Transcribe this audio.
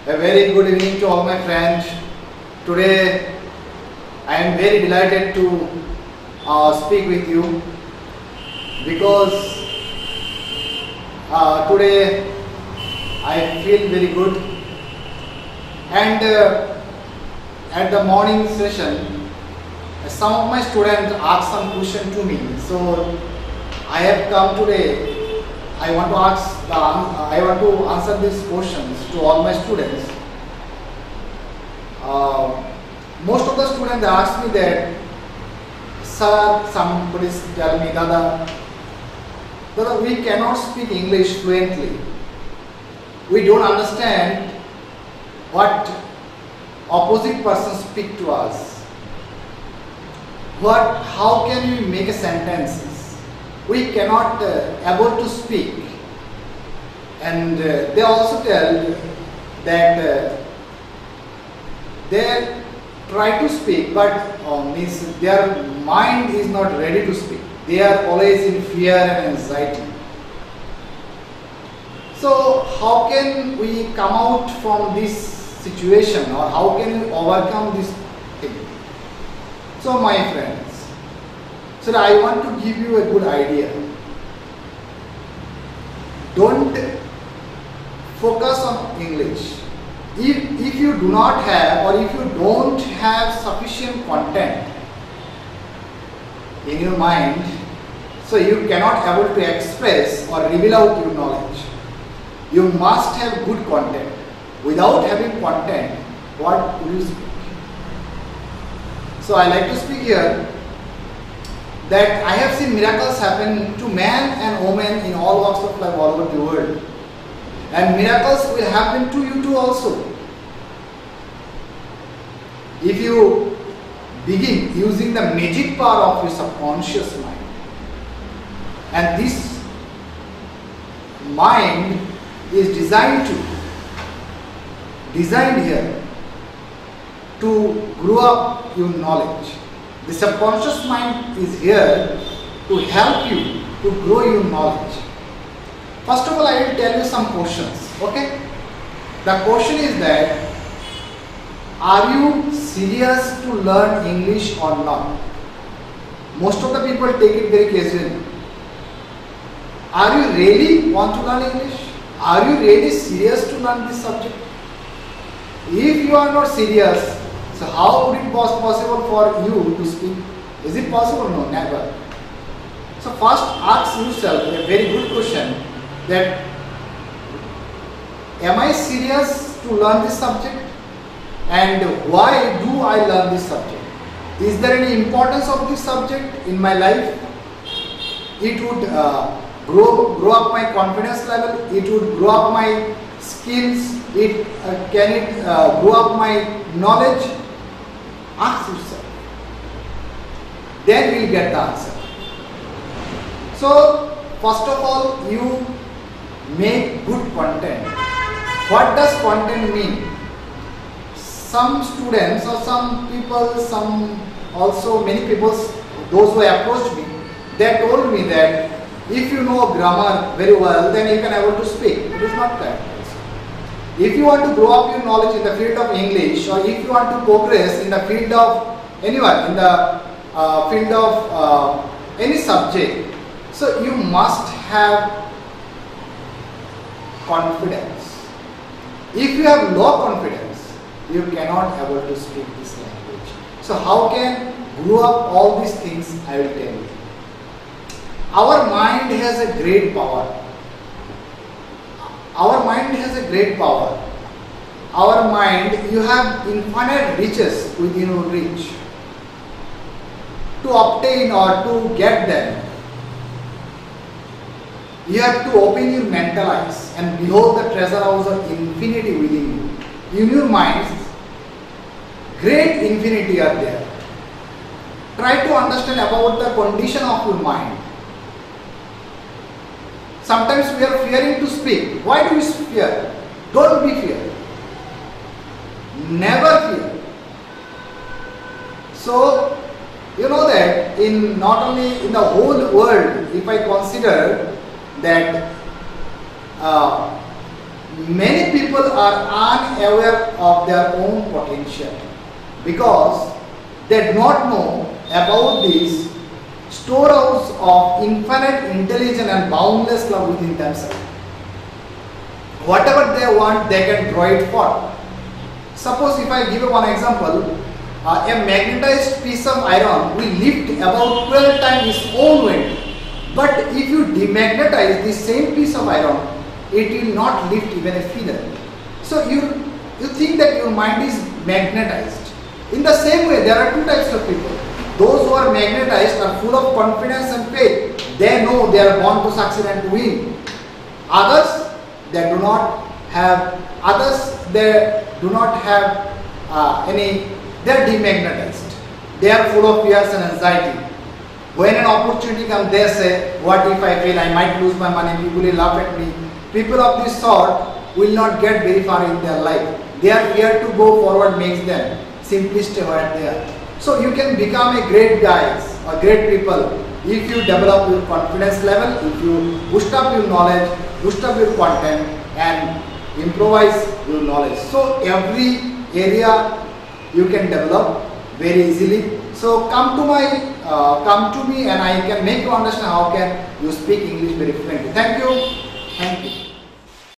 A very good evening to all my friends. Today I am very delighted to speak with you because today I feel very good, and at the morning session some of my students asked some question to me, so I have come today. I want to answer these questions to all my students. Most of the students ask me that, sir, somebody tell me, Dada, we cannot speak English fluently. We don't understand what opposite person speak to us. How can we make a sentences? We cannot able to speak. And they also tell that they try to speak, but means their mind is not ready to speak. They are always in fear and anxiety. So how can we come out from this situation, or how can we overcome this thing? So my friends, so I want to give you a good idea. Don't focus on English. If you do not have, or if you don't have sufficient content in your mind, so you cannot able to express or reveal out your knowledge. You must have good content. Without having content, what will you speak? So I like to speak here that I have seen miracles happen to man and woman in all walks of life all over the world. And miracles will happen to you too also. If you begin using the magic power of your subconscious mind. And this mind is designed here to grow up your knowledge. The subconscious mind is here to help you to grow your knowledge. First of all, I will tell you some questions. Okay? The question is that, are you serious to learn English or not? Most of the people take it very casually. Are you really want to learn English? Are you really serious to learn this subject? If you are not serious, so how would it was possible for you to speak? Is it possible? No, never. So first ask yourself a very good question, that am I serious to learn this subject? And why do I learn this subject? Is there any importance of this subject in my life? It would grow up my confidence level. It would grow up my skills. Can it grow up my knowledge? Ask yourself. Then we will get the answer. So first of all, you make good content. What does content mean? Some students or some people, many people, those who approached me, they told me that if you know grammar very well, then you can able to speak. It is not that. If you want to grow up your knowledge in the field of English, or if you want to progress in the field of anyone, in the field of any subject, so you must have confidence. If you have low confidence, you cannot able to speak this language. So how can grow up all these things? I will tell you. Our mind has a great power. Our mind has a great power. Our mind, you have infinite riches within your reach. To obtain or to get them, you have to open your mental eyes and behold the treasure house of infinity within you. In your minds, great infinity are there. Try to understand about the condition of your mind. Sometimes we are fearing to speak. Why do we fear? Don't be fear. Never fear. So, you know that in not only in the whole world, if I consider that many people are unaware of their own potential because they do not know about this storehouse of infinite intelligence and boundless love within themselves. Whatever they want, they can draw it for. Suppose if I give you one example, a magnetized piece of iron will lift about 12 times its own weight. But if you demagnetize the same piece of iron, it will not lift even a feather. So you think that your mind is magnetized. In the same way, there are two types of people. Those who are magnetized are full of confidence and faith. They know they are born to succeed and to win. Others, they do not have any, they are demagnetized. They are full of fears and anxiety. When an opportunity comes, they say, what if I fail? I might lose my money, people will laugh at me. People of this sort will not get very far in their life. Their fear to go forward makes them simply stay right there. So you can become a great guy or great people if you develop your confidence level, if you boost up your knowledge, boost up your content and improvise your knowledge. So every area you can develop very easily. So come to me and I can make you understand how can you speak English very fluently. Thank you.